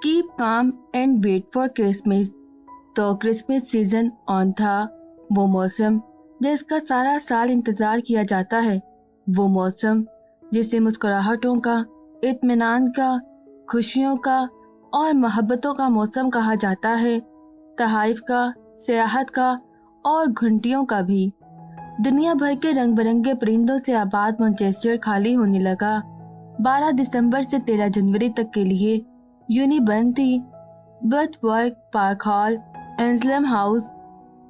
Keep calm and wait for Christmas. तो Christmas season on था, वो मौसम जिसका सारा साल इंतजार किया जाता है, वो मौसम जिसे मुस्कुराहटों का, इत्मीनान का, खुशियों का और मोहब्बतों का मौसम कहा जाता है, तहाइफ का, सियाहत का और घंटियों का भी। दुनिया भर के रंग बिरंगे परिंदों से आबाद मैनचेस्टर खाली होने लगा। 12 दिसंबर से 13 जनवरी तक के लिए यूनी बंद थी। बर्थवर्क, पार्क हॉल, एंसलम हाउस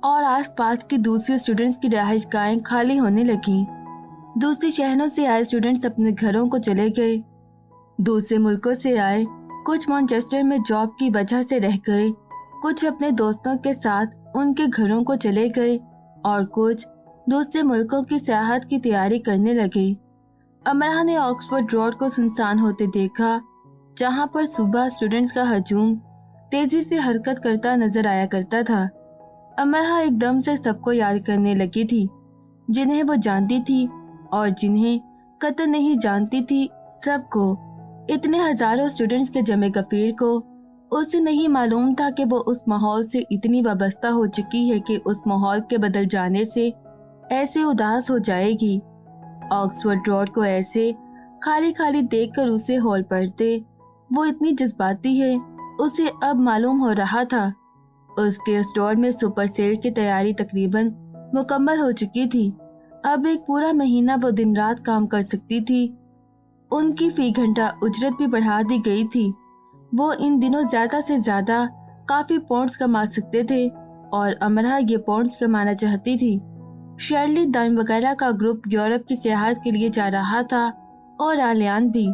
और आसपास की दूसरी स्टूडेंट्स की रिहाइशगाहें खाली होने लगीं। दूसरे शहरों से आए स्टूडेंट्स अपने घरों को चले गए। दूसरे मुल्कों से आए कुछ मैनचेस्टर में जॉब की वजह से रह गए, कुछ अपने दोस्तों के साथ उनके घरों को चले गए और कुछ दूसरे मुल्कों की सियाहत की तैयारी करने लगे। अमरा ने ऑक्सफोर्ड रोड को सुनसान होते देखा, जहां पर सुबह स्टूडेंट्स का हजूम तेजी से हरकत करता नजर आया करता था। अमरा एकदम से सबको याद करने लगी थी, जिन्हें वो जानती थी और जिन्हें कतई नहीं जानती थी, सबको। इतने हजारों स्टूडेंट्स के जमे गफीर को उसे नहीं मालूम था कि वो उस माहौल से इतनी वाबस्ता हो चुकी है कि उस माहौल के बदल जाने से ऐसे उदास हो जाएगी। ऑक्सफोर्ड रोड को ऐसे खाली खाली देखकर उसे हौल पड़ते, वो इतनी जज्बाती है, उसे अब मालूम हो रहा था। उसके स्टोर में सुपर सेल की तैयारी तकरीबन मुकम्मल हो चुकी थी। अब एक पूरा महीना वो दिन रात काम कर सकती थी। उनकी फी घंटा उजरत भी बढ़ा दी गई थी। वो इन दिनों ज्यादा से ज्यादा काफी पॉइंट्स कमा सकते थे और अमरा ये पॉइंट्स कमाना चाहती थी। शर्ली दाइम वगैरह का ग्रुप यूरोप की सियाहत के लिए जा रहा था और आलियान भी।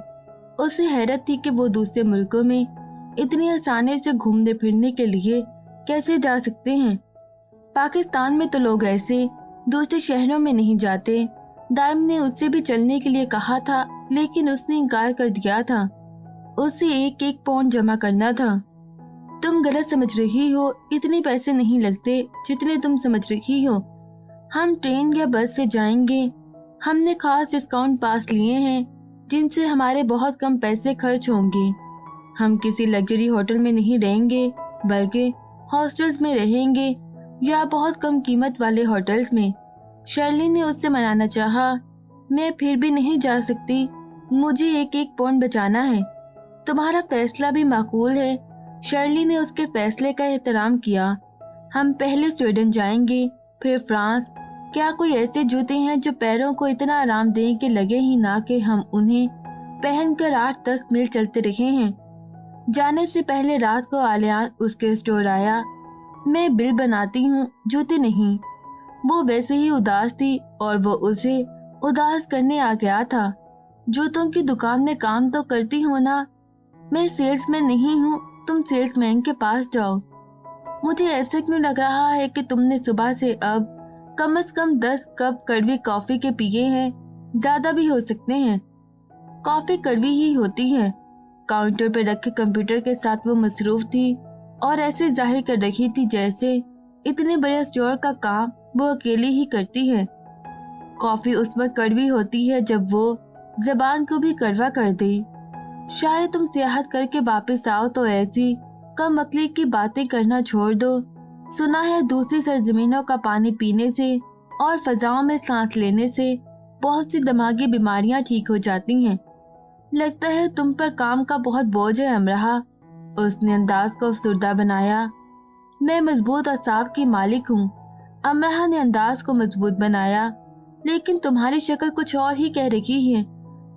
उसे हैरत थी कि वो दूसरे मुल्कों में इतनी आसानी से घूमने फिरने के लिए कैसे जा सकते हैं। पाकिस्तान में तो लोग ऐसे दूसरे शहरों में नहीं जाते। दाइम ने उससे भी चलने के लिए कहा था, लेकिन उसने इनकार कर दिया था। उसे एक एक पाउंड जमा करना था। तुम गलत समझ रही हो, इतने पैसे नहीं लगते जितने तुम समझ रही हो। हम ट्रेन या बस से जाएंगे। हमने खास डिस्काउंट पास लिए हैं, जिनसे हमारे बहुत कम पैसे खर्च होंगे। हम किसी लग्जरी होटल में नहीं रहेंगे, बल्कि हॉस्टल्स में रहेंगे या बहुत कम कीमत वाले होटल्स में। शर्ली ने उससे मनाना चाहा, मैं फिर भी नहीं जा सकती, मुझे एक एक पौंड बचाना है। तुम्हारा फैसला भी माकूल है। शर्ली ने उसके फैसले का एहतराम किया। हम पहले स्वीडन जाएंगे, फिर फ्रांस। क्या कोई ऐसे जूते हैं जो पैरों को इतना आराम दें कि लगे ही ना कि हम उन्हें पहनकर 8-10 मील चलते रहे हैं। जाने से पहले रात को आलियान उसके स्टोर आया। मैं बिल बनाती हूँ, जूते नहीं। वो वैसे ही उदास थी और वो उसे उदास करने आ गया था। जूतों की दुकान में काम तो करती हो ना? मैं सेल्समैन नहीं हूँ, तुम सेल्समैन के पास जाओ। मुझे ऐसे क्यों लग रहा है कि तुमने सुबह से अब कम से कम 10 कप कड़वी कॉफी के पिए हैं, ज्यादा भी हो सकते हैं। कॉफी कड़वी ही होती है। काउंटर पर रखे कंप्यूटर के साथ वो मसरूफ थी और ऐसे जाहिर कर रही थी जैसे इतने बड़े स्टोर का काम वो अकेली ही करती है। कॉफी उस वक्त कड़वी होती है जब वो जबान को भी कड़वा कर दे। शायद तुम सियाहत करके वापस आओ तो ऐसी कम अक्ली की बातें करना छोड़ दो। सुना है दूसरी सरजमीनों का पानी पीने से और फजाओं में सांस लेने से बहुत सी दिमागी बीमारियां ठीक हो जाती हैं। लगता है तुम पर काम का बहुत बोझ है अमरा। उसने अंदाज को अफसरदा बनाया। मैं मजबूत असाब की मालिक हूँ। अमरा ने अंदाज को मजबूत बनाया। लेकिन तुम्हारी शक्ल कुछ और ही कह रही है।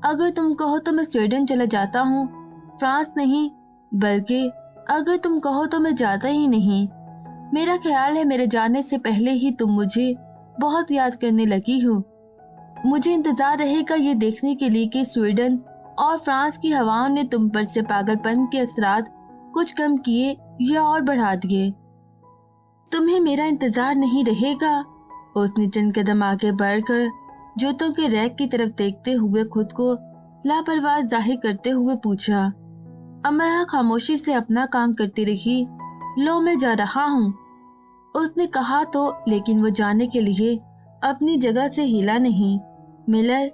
अगर तुम कहो तो मैं स्वीडन चला जाता हूँ, फ्रांस नहीं, बल्कि अगर तुम कहो तो मैं जाता ही नहीं। मेरा ख्याल है मेरे जाने से पहले ही तुम मुझे बहुत याद करने लगी हो। मुझे इंतजार रहेगा ये देखने के लिए कि स्वीडन और फ्रांस की हवाओं ने तुम पर से पागलपन के असरात कुछ कम किए या और बढ़ा दिए। तुम्हें मेरा इंतजार नहीं रहेगा? उसने चंद कदम आगे बढ़कर जूतों के रैक की तरफ देखते हुए खुद को लापरवाह जाहिर करते हुए पूछा। अमरा खामोशी से अपना काम करती रही। लो मैं जा रहा हूँ, उसने कहा तो, लेकिन वो जाने के लिए अपनी जगह से हिला नहीं। मिलर,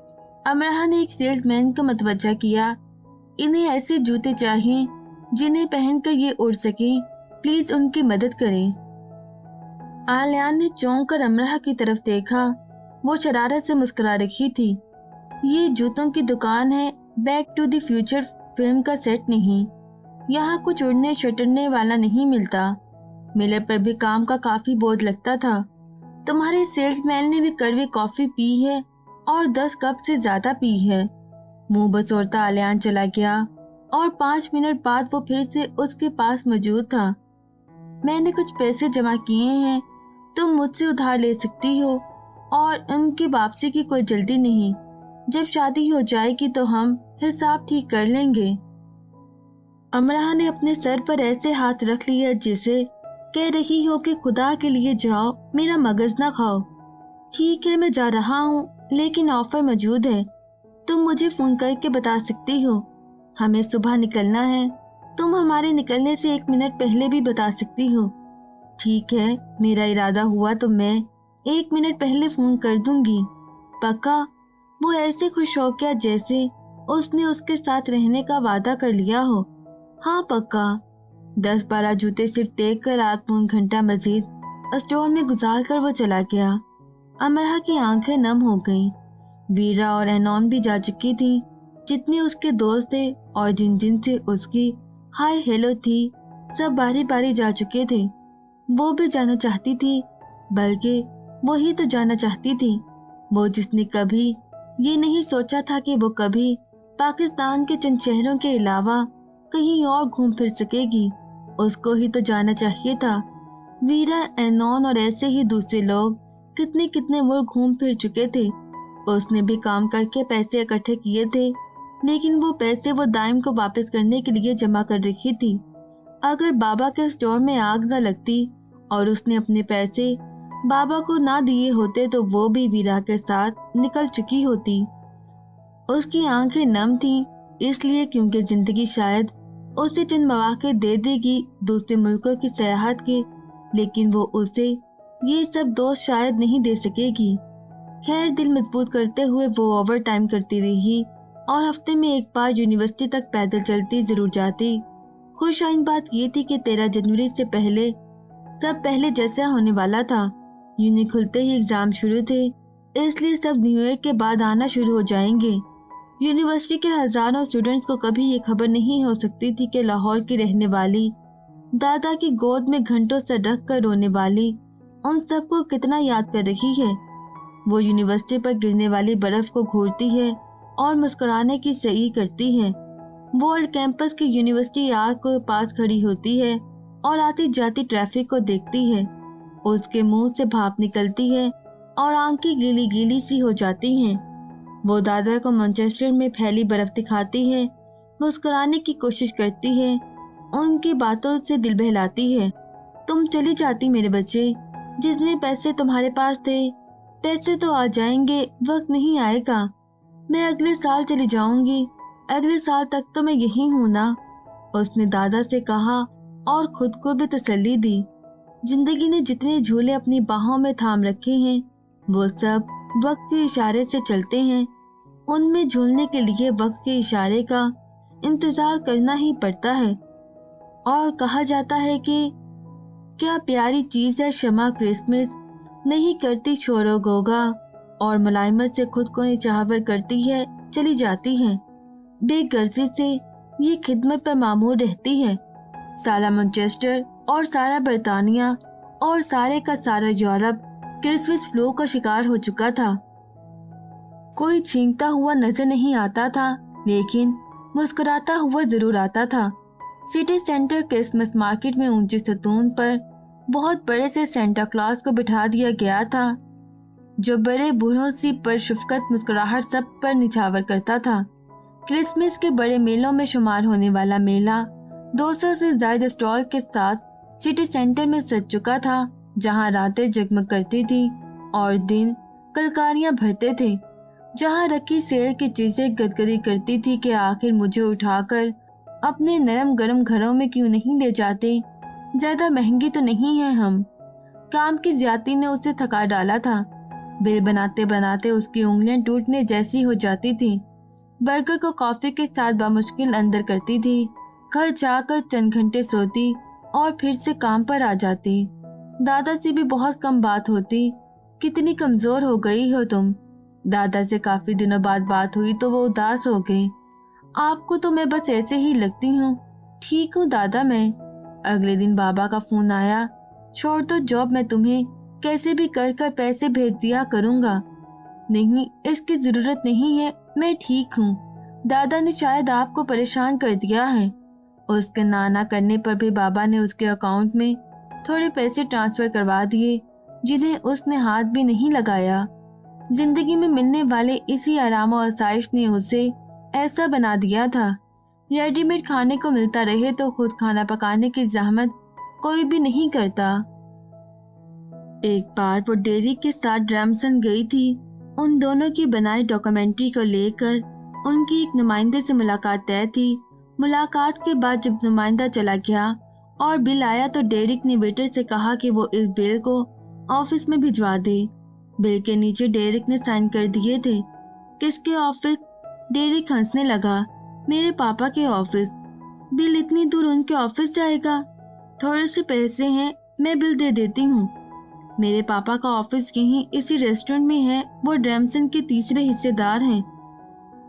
अमरा ने एक सेल्समैन को मतवज्जा किया। इन्हें ऐसे जूते चाहिए जिन्हें पहनकर ये उड़ सकें, प्लीज उनकी मदद करें। आलियान ने चौंक कर अमराह की तरफ देखा। वो शरारत से मुस्कुरा रही थी। ये जूतों की दुकान है, back to the future film का सेट नहीं। यहाँ कुछ उड़ने शटरने वाला नहीं मिलता। मिलर पर भी काम का काफी बोझ लगता था। तुम्हारे सेल्समैन ने भी कड़वी कॉफी पी है और 10 कप से ज्यादा पी है। मुंह बसोरता आलियान चला गया और 5 मिनट बाद वो फिर से उसके पास मौजूद था। मैंने कुछ पैसे जमा किए हैं, तुम मुझसे उधार ले सकती हो और उनकी वापसी की कोई जल्दी नहीं। जब शादी हो जाएगी तो हम हिसाब ठीक कर लेंगे। अमराह ने अपने सर पर ऐसे हाथ रख लिया जैसे कह रही हो कि खुदा के लिए जाओ, मेरा मगज ना खाओ। ठीक है, मैं जा रहा हूँ, लेकिन ऑफर मौजूद है। तुम मुझे फोन करके बता सकती हो। हमें सुबह निकलना है। तुम हमारे निकलने से 1 मिनट पहले भी बता सकती हो। ठीक है, मेरा इरादा हुआ तो मैं 1 मिनट पहले फोन कर दूंगी। पक्का? वो ऐसे खुश हो गया जैसे उसने उसके साथ रहने का वादा कर लिया हो। हाँ पक्का। 10-12 जूते सिर्फ देख कर आध पौन घंटा मजीद स्टोर में गुजार कर वो चला गया। अमराह की आंखें नम हो गईं। वीरा और एनॉन भी जा चुकी थी। जितने उसके दोस्त थे और जिन जिन से उसकी हाय हेलो थी, सब बारी बारी जा चुके थे। वो भी जाना चाहती थी, बल्कि वो ही तो जाना चाहती थी। वो जिसने कभी ये नहीं सोचा था कि वो कभी पाकिस्तान के चंद शहरों के अलावा कहीं और घूम फिर सकेगी, उसको ही तो जाना चाहिए था। वीरा, एनॉन और ऐसे ही दूसरे लोग कितने कितने मुल्क घूम फिर चुके थे। उसने भी काम करके पैसे इकट्ठे किए थे, लेकिन वो पैसे वो दाइम को वापस करने के लिए जमा कर रखी थी। अगर बाबा के स्टोर में आग न लगती और उसने अपने पैसे बाबा को ना दिए होते तो वो भी वीरा के साथ निकल चुकी होती। उसकी आंखें नम थीं, इसलिए क्योंकि जिंदगी शायद उसे चंद मौके दे देगी दूसरे मुल्कों की सयाहत के, लेकिन वो उसे ये सब दोस्त शायद नहीं दे सकेगी। खैर, दिल मजबूत करते हुए वो ओवर टाइम करती रही और हफ्ते में 1 बार यूनिवर्सिटी तक पैदल चलती जरूर जाती। खुशाइन बात ये थी कि 13 जनवरी से पहले सब पहले जैसा होने वाला था। यूनि खुलते ही एग्जाम शुरू थे, इसलिए सब न्यू ईयर के बाद आना शुरू हो जाएंगे। यूनिवर्सिटी के हजारों स्टूडेंट्स को कभी ये खबर नहीं हो सकती थी कि लाहौर की रहने वाली, दादा की गोद में घंटों से रख कर रोने वाली उन सबको कितना याद कर रही है। वो यूनिवर्सिटी पर गिरने वाली बर्फ को घूरती है और मुस्कुराने की सही करती है। वो ओल्ड कैंपस की यूनिवर्सिटी आर्क के पास खड़ी होती है और आती जाती ट्रैफिक को देखती है। उसके मुंह से भाप निकलती है और आंखें गीली गीली सी हो जाती हैं। वो दादा को मैनचेस्टर में फैली बर्फ दिखाती है, मुस्कुराने की कोशिश करती है, उनकी बातों से दिल बहलाती है। तुम चली जाती मेरे बच्चे, जितने पैसे तुम्हारे पास थे पैसे तो आ जाएंगे, वक्त नहीं आएगा। मैं अगले साल चली जाऊंगी, अगले साल तक तो मैं यहीं हूँ ना, उसने दादा से कहा और खुद को भी तसल्ली दी। जिंदगी ने जितने झूले अपनी बाहों में थाम रखे हैं वो सब वक्त के इशारे से चलते हैं। उनमें झूलने के लिए वक्त के इशारे का इंतजार करना ही पड़ता है। और कहा जाता है कि क्या प्यारी चीज है क्षमा, क्रिसमस नहीं करती शोरो गोगा और मुलायमत से खुद को निछावर करती है, चली जाती है। बेगर्जी से ये खिदमत पर मामूर रहती है। सारा मैनचेस्टर और सारा बरतानिया और सारे का सारा यूरोप क्रिसमस फ्लू का शिकार हो चुका था। कोई छींकता हुआ नजर नहीं आता था, लेकिन मुस्कुराता हुआ जरूर आता था। सिटी सेंटर क्रिसमस मार्केट में ऊंचे सतून पर बहुत बड़े से सेंटा क्लॉज को बिठा दिया गया था, जो बड़े बूढ़ों सी पर शफकत मुस्कुराहट सब पर निछावर करता था। क्रिसमस के बड़े मेलों में शुमार होने वाला मेला 200 से ज्यादा स्टॉल के साथ सिटी सेंटर में सज चुका था, जहां रातें जगमग करती थी और दिन कलकारियां भरते थे, जहां रखी सेल की चीजें गदगदी करती थी कि आखिर मुझे उठाकर अपने नरम गरम घरों में क्यों नहीं ले जाते, ज्यादा महंगी तो नहीं है हम। काम की ज्यादती ने उसे थका डाला था। बिल बनाते बनाते उसकी उंगलियां टूटने जैसी हो जाती थी। बर्गर को कॉफी के साथ बामुश्किल अंदर करती थी। घर जाकर चंद घंटे सोती और फिर से काम पर आ जाती। दादा से भी बहुत कम बात होती। कितनी कमजोर हो गई हो तुम। दादा से काफी दिनों बाद बात हुई तो वो उदास हो गए। आपको तो मैं बस ऐसे ही लगती हूँ। ठीक हूँ दादा मैं। अगले दिन बाबा का फोन आया, छोड़ दो जॉब, मैं तुम्हें कैसे भी कर कर पैसे भेज दिया करूँगा। नहीं, इसकी जरूरत नहीं है, मैं ठीक हूँ। दादा ने शायद आपको परेशान कर दिया है। उसके नाना करने पर भी बाबा ने उसके अकाउंट में थोड़े पैसे ट्रांसफर करवा दिए जिन्हें उसने हाथ भी नहीं लगाया। जिंदगी में मिलने वाले इसी आराम और आसाइश ने उसे ऐसा बना दिया था। रेडीमेड खाने को मिलता रहे तो खुद खाना पकाने की जहमत कोई भी नहीं करता। एक बार वो डेरिक के साथ ड्रमसन गई थी। उन दोनों की बनाई डॉक्यूमेंट्री को लेकर उनकी एक नुमाइंदे से मुलाकात तय थी। मुलाकात के बाद जब नुमाइंदा चला गया और बिल आया तो डेरिक ने वेटर से कहा कि वो इस बिल को ऑफिस में भिजवा दे। बिल के नीचे डेरिक ने साइन कर दिए थे। किसके ऑफिस? डेरिक हंसने लगा। मेरे पापा के ऑफिस। बिल इतनी दूर उनके ऑफिस जाएगा? थोड़े से पैसे हैं, मैं बिल दे देती हूँ। मेरे पापा का ऑफिस यहीं इसी रेस्टोरेंट में है। वो ड्रमसन के तीसरे हिस्सेदार हैं।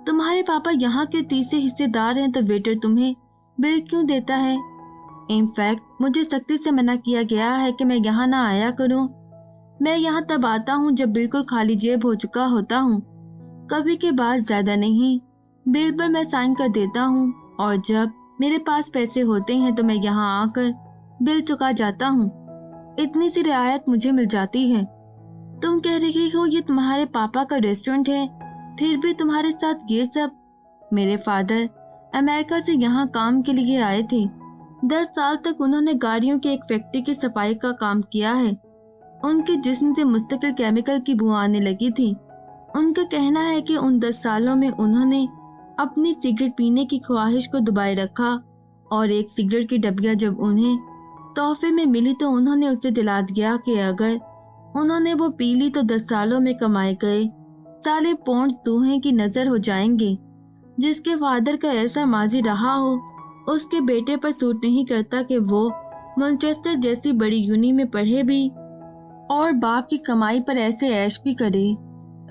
तुम्हारे पापा यहाँ के तीसरे हिस्सेदार हैं तो वेटर तुम्हें बिल क्यों देता है? इनफैक्ट मुझे सख्ती से मना किया गया है कि मैं यहाँ ना आया करूँ। मैं यहाँ तब आता हूँ जब बिल्कुल खाली जेब हो चुका होता हूँ। कभी के बाद ज्यादा नहीं। बिल पर मैं साइन कर देता हूँ और जब मेरे पास पैसे होते हैं तो मैं यहाँ आकर बिल चुका जाता हूँ। इतनी सी रियायत मुझे मिल जाती है। तुम कह रही हो ये तुम्हारे पापा का रेस्टोरेंट है, फिर भी तुम्हारे साथ ये सब? मेरे फादर अमेरिका से यहाँ काम के लिए आए थे। 10 साल तक उन्होंने गाड़ियों की एक फैक्ट्री की सफाई का काम किया है। उनके जिस्म से मुस्तकिल केमिकल की बू आने लगी थी। उनका कहना है कि उन 10 सालों में उन्होंने अपनी सिगरेट पीने की ख्वाहिश को दबाए रखा और एक सिगरेट की डबिया जब उन्हें तोहफे में मिली तो उन्होंने उसे जला दिया कि अगर उन्होंने वो पी ली तो 10 सालों में कमाए गए सारे पौंड्स दूल्हे की नजर हो जाएंगे। जिसके फादर का ऐसा माजी रहा हो उसके बेटे पर सूट नहीं करता कि वो मैनचेस्टर जैसी बड़ी यूनी में पढ़े भी और बाप की कमाई पर ऐसे ऐश भी करे।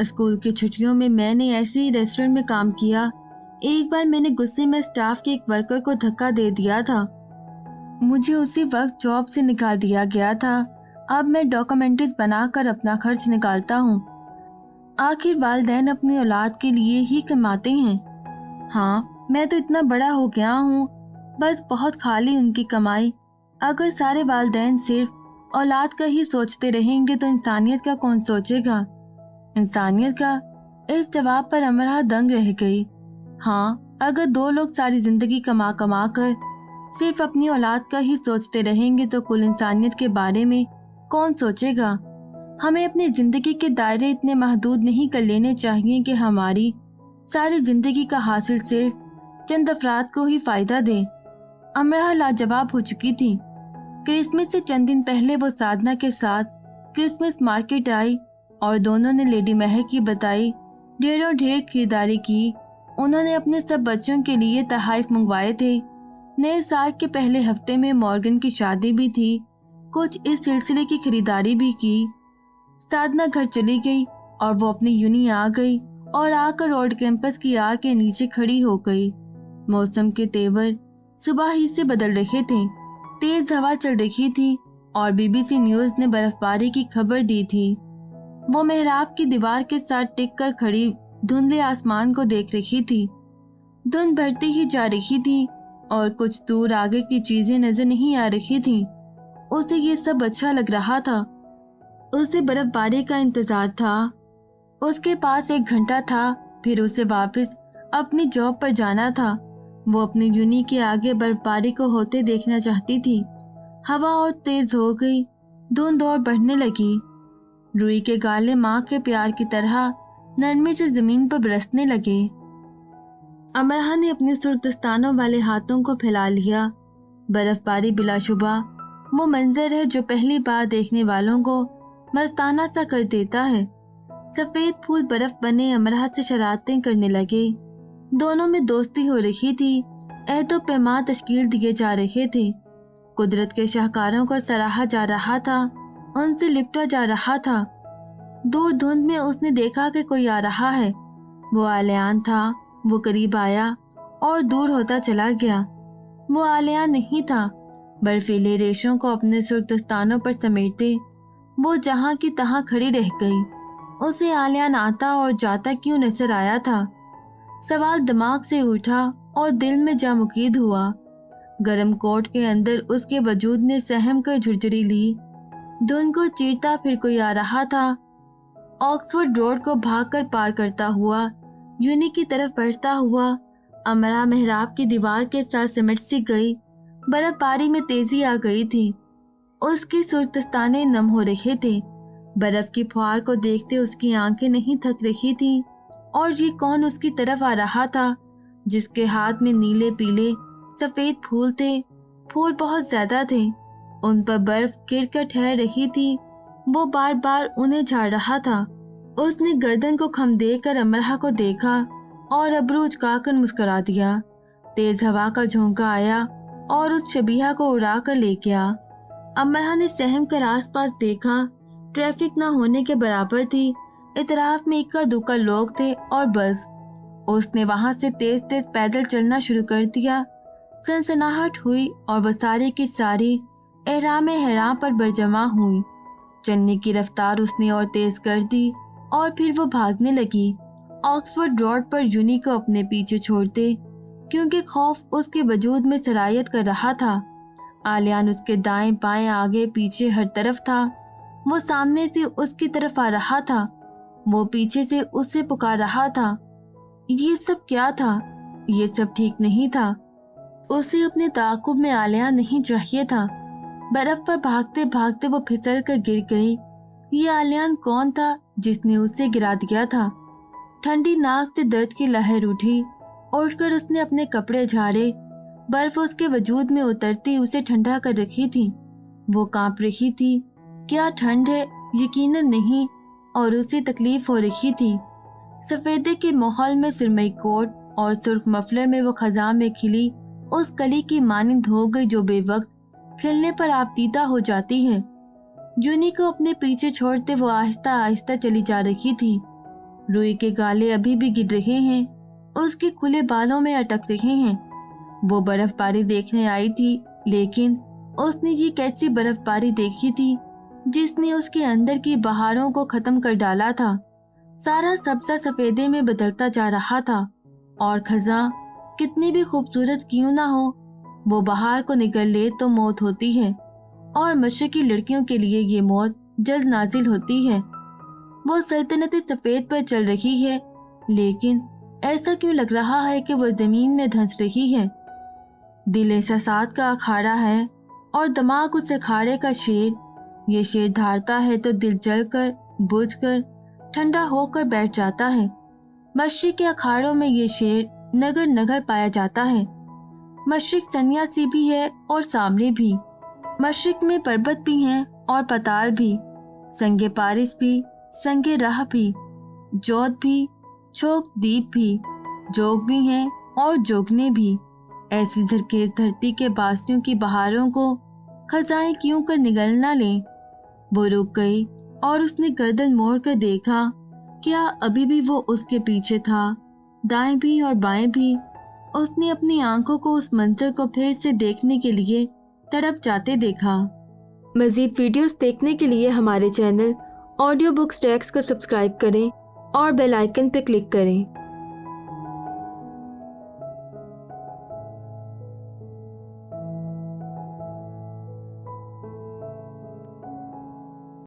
स्कूल की छुट्टियों में मैंने ऐसे ही रेस्टोरेंट में काम किया। एक बार मैंने गुस्से में स्टाफ के एक वर्कर को धक्का दे दिया था। मुझे उसी वक्त जॉब से निकाल दिया गया था। अब मैं डॉक्यूमेंट्रीज बनाकर अपना खर्च निकालता हूँ। आखिर वालिदैन अपनी औलाद के लिए ही कमाते हैं। हाँ, मैं तो इतना बड़ा हो गया हूँ, बस बहुत खाली उनकी कमाई। अगर सारे वालिदैन सिर्फ औलाद का ही सोचते रहेंगे तो इंसानियत का कौन सोचेगा? इंसानियत का? इस जवाब पर अमरा दंग रह गई। हाँ, अगर 2 लोग सारी जिंदगी कमा कमा कर सिर्फ अपनी औलाद का ही सोचते रहेंगे तो कुल इंसानियत के बारे में कौन सोचेगा? हमें अपनी जिंदगी के दायरे इतने महदूद नहीं कर लेने चाहिए कि हमारी सारी जिंदगी का हासिल सिर्फ चंद अफराद को ही फायदा दे। अमरा लाजवाब हो चुकी थी। क्रिसमस से चंद दिन पहले वो साधना के साथ क्रिसमस मार्केट आई और दोनों ने लेडी महर की बताई ढेरों ढेर खरीदारी की। उन्होंने अपने सब बच्चों के लिए तोहफे मंगवाए थे। नए साल के पहले हफ्ते में मॉर्गन की शादी भी थी। कुछ इस सिलसिले की खरीदारी भी की। साधना घर चली गई और वो अपनी यूनी आ गई और आकर रोड कैंपस की आड़ के नीचे खड़ी हो गई। मौसम के तेवर सुबह ही से बदल रहे थे। तेज हवा चल रही थी और बीबीसी न्यूज ने बर्फबारी की खबर दी थी। वो मेहराब की दीवार के साथ टिक कर खड़ी धुंधले आसमान को देख रही थी। धुंध बढ़ती ही जा रही थी और कुछ दूर आगे की चीजें नजर नहीं आ रही थीं। उसे ये सब अच्छा लग रहा था। उसे बर्फबारी का इंतजार था। उसके पास 1 घंटा था, फिर उसे वापस अपनी जॉब पर जाना था। वो अपनी यूनी के आगे बर्फबारी को होते देखना चाहती थी। हवा और तेज हो गई। धुंध और बढ़ने लगी। रुई के गाले माँ के प्यार की तरह नरमी से जमीन पर बरसने लगे। अमरा ने अपने सुर्ख दस्तानों वाले हाथों को फैला लिया। बर्फबारी बिलाशुबा वो मंजर है जो पहली बार देखने वालों को मस्ताना सा कर देता है। सफेद फूल बर्फ बने अमरा से शरारतें करने लगे। दोनों में दोस्ती हो रही थी। अहद व पैमान तश्कील दिए जा रहे थे। कुदरत के शाहकारों को सराहा जा रहा था, उनसे लिपटा जा रहा था। दूर धुंध में उसने देखा कि कोई आ रहा है। वो आलियान था। वो करीब आया और दूर होता चला गया। वो आलियान नहीं था। बर्फीले रेशों को अपने सुर्ख दस्तानों पर समेटते वो जहां की तहां खड़ी रह गई। उसे आलियान आता और जाता क्यों नजर आया था? सवाल दिमाग से उठा और दिल में जा मुकीद हुआ। गर्म कोट के अंदर उसके वजूद ने सहम कर झुरझुरी ली। धुंध को चीरता फिर कोई आ रहा था। ऑक्सफोर्ड रोड को भागकर पार करता हुआ, यूनी की तरफ बढ़ता हुआ, अमरा मेहराब की दीवार के साथ सिमट सी गई। बर्फबारी में तेजी आ गई थी। उसकी सुर्खदस्ताने नम हो रहे थे। बर्फ की फुहार को देखते उसकी आंखें नहीं थक रही थी। और ये कौन उसकी तरफ आ रहा था, जिसके हाथ में नीले पीले सफेद फूल थे? फूल बहुत ज्यादा थे। उन पर बर्फ गिर कर ठहर रही थी। वो बार बार उन्हें झाड़ रहा था। उसने गर्दन को खम देकर अमरा को देखा और अबरू उचकाकर मुस्कुरा दिया। तेज हवा का झोंका आया और उस शबीहा को उड़ा कर ले गया। अमरा ने सहम कर आसपास देखा। ट्रैफिक न होने के बराबर थी। इतराफ में इक्का दुक्का लोग थे और बस। उसने वहां से तेज तेज पैदल चलना शुरू कर दिया। सनसनाहट हुई और वह सारी की सारी एहराम हैराम पर बरजमा हुई। चलने की रफ्तार उसने और तेज कर दी और फिर वो भागने लगी, ऑक्सफोर्ड रोड पर यूनी को अपने पीछे छोड़ते, क्योंकि खौफ उसके वजूद में सरायत कर रहा था। आलियान उसके दाएं बाएं आगे पीछे हर तरफ था। वो सामने से उसकी तरफ आ रहा था। वो पीछे से उससे पुकार रहा था। ये सब क्या था? ये सब ठीक नहीं था। उसे अपने ताक़ुब में आलियान नहीं चाहिए था। बर्फ पर भागते भागते वो फिसल कर गिर गई। ये आलियान कौन था जिसने उसे गिरा दिया था? ठंडी नाक से दर्द की लहर उठी। उठकर उसने अपने कपड़े झाड़े। बर्फ उसके वजूद में उतरती उसे ठंडा कर रखी थी। वो कांप रही थी। क्या ठंड है? यकीनन नहीं। और उसे तकलीफ हो रही थी। सफेदे के माहौल में सुरमई कोट और सुर्ख मफलर में वो खजां में खिली उस कली की मानिंद हो गई जो बेवक्त खिलने पर आपतीता हो जाती है। जूनी को अपने पीछे छोड़ते वो आहिस्ता आहिस्ता चली जा रही थी। रुई के गाले अभी भी गिर रहे हैं, उसके खुले बालों में अटक रहे हैं। वो बर्फबारी देखने आई थी, लेकिन उसने ये कैसी बर्फबारी देखी थी जिसने उसके अंदर की बहारों को खत्म कर डाला था। सारा सब्जा सफेदे में बदलता जा रहा था और खजां कितनी भी खूबसूरत क्यों ना हो, वो बहार को निगल ले तो मौत होती है, और मशरकी लड़कियों के लिए ये मौत जल्द नाजिल होती है। वो सल्तनत सफेद पर चल रही है, लेकिन ऐसा क्यों लग रहा है कि वो जमीन में धंस रही है। दिल एहसासात का अखाड़ा है और दिमाग उस अखाड़े का शेर। ये शेर धारता है तो दिल जलकर बुझकर ठंडा होकर बैठ जाता है। मशरिक के अखाड़ों में ये शेर नगर नगर पाया जाता है। मशरिक सन्यासी भी है और सामने भी। मशरिक में पर्वत भी हैं और पताल भी, संगे पारिस भी, संगे राह भी, जोत भी, छोक दीप भी, जोग भी हैं और जोगने भी। ऐसी झरखेज धरती के बासियों की बहारों को खजाएं क्यों कर निगल ना लें। वो रुक गई और उसने गर्दन मोड़ कर देखा। क्या अभी भी वो उसके पीछे था, दाएं भी और बाएं भी। उसने अपनी आंखों को उस मंजर को फिर से देखने के लिए तड़प जाते देखा। मजीद वीडियोस देखने के लिए हमारे चैनल ऑडियो बुक्स ट्रैक्स को सब्सक्राइब करें और बेल आइकन पर क्लिक करें।